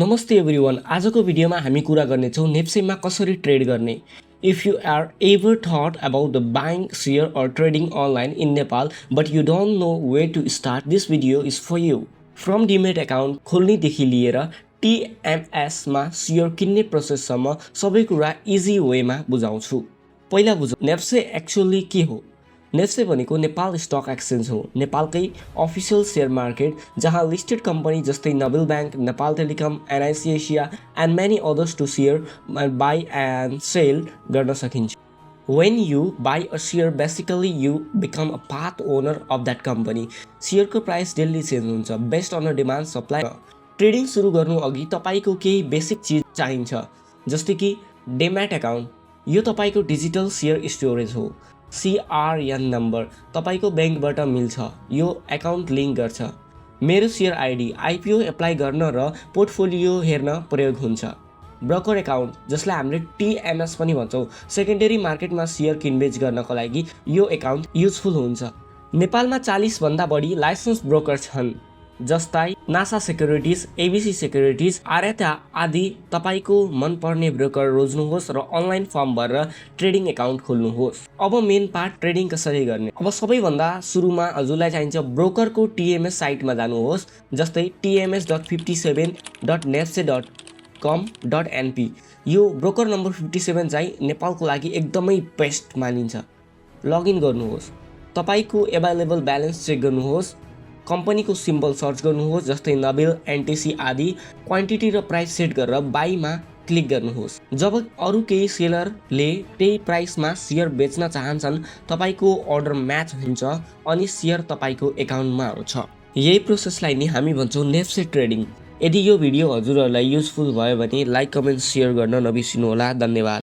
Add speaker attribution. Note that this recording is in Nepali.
Speaker 1: नमस्ते एभ्रिवान आजको भिडियोमा हामी कुरा गर्नेछौँ नेप्सेमा कसरी ट्रेड गर्ने if you are ever thought about the buying share or trading online in Nepal but you don't know where to start this video is for you from demat account खोल्नेदेखि लिएर टिएमएसमा सेयर किन्ने प्रोसेससम्म सबै कुरा इजी वेमा बुझाउँछु। पहिला बुझौँ नेप्से एक्चुअली के हो। नेप्से भनेको नेपाल स्टक एक्सचेन्ज हो, नेपालकै अफिसियल सेयर मार्केट जहाँ लिस्टेड कम्पनी जस्तै Nabil bank, Nepal telecom, NIC Asia and many others to share buy and sell गर्न सकिन्छ। When you buy a share, basically you become a part owner of that company. सेयरको प्राइस डेली चेन्ज हुन्छ based on demand supply. Trading सुरु गर्नु अघि तपाईँको केही बेसिक चिज चाहिन्छ जस्तै कि डेम्याट एकाउन्ट, यो तपाईँको डिजिटल सेयर स्टोरेज हो। CRN नम्बर तपाईँको ब्याङ्कबाट मिल्छ, यो एकाउन्ट लिङ्क गर्छ। मेरो सेयर आइडी आइपिओ एप्लाई गर्न र पोर्टफोलियो हेर्न प्रयोग हुन्छ। ब्रोकर एकाउन्ट जसलाई हामीले टिएमएस पनि भन्छौँ, सेकेन्डरी मार्केटमा सेयर किनबेच गर्नको लागि यो एकाउन्ट युजफुल हुन्छ। नेपालमा 40 भन्दा बढी लाइसेन्स ब्रोकर छन् जस्तै नासा सेक्युरिटिज, एबिसी सेक्युरिटिज, आर्यता आदि। तपाईँको मनपर्ने ब्रोकर रोज्नुहोस् र अनलाइन फर्म भरेर ट्रेडिङ एकाउन्ट खोल्नुहोस्। अब मेन पार्ट ट्रेडिङ कसरी गर्ने। अब सबैभन्दा सुरुमा हजुरलाई चाहिन्छ ब्रोकरको टिएमएस साइटमा जानुहोस् जस्तै tms.57.nepse.com.np। यो ब्रोकर नम्बर 57 चाहिँ नेपालको लागि एकदमै बेस्ट मानिन्छ। लगइन गर्नुहोस्, तपाईँको एभाइलेबल ब्यालेन्स चेक गर्नुहोस्, कम्पनीको सिम्बल सर्च गर्नुहोस् जस्तै नोबेल, एनटिसी आदि। क्वान्टिटी र प्राइस सेट गरेर बाईमा क्लिक गर्नुहोस्। जब अरू केही सेलरले त्यही प्राइसमा सेयर बेच्न चाहन्छन् तपाईँको अर्डर म्याच हुन्छ अनि सेयर तपाईँको एकाउन्टमा आउँछ। यही प्रोसेसलाई नि हामी भन्छौँ नेप्से ट्रेडिङ। यदि यो भिडियो हजुरहरूलाई युजफुल भयो भने लाइक, कमेन्ट, सेयर गर्न नबिर्सिनुहोला। धन्यवाद।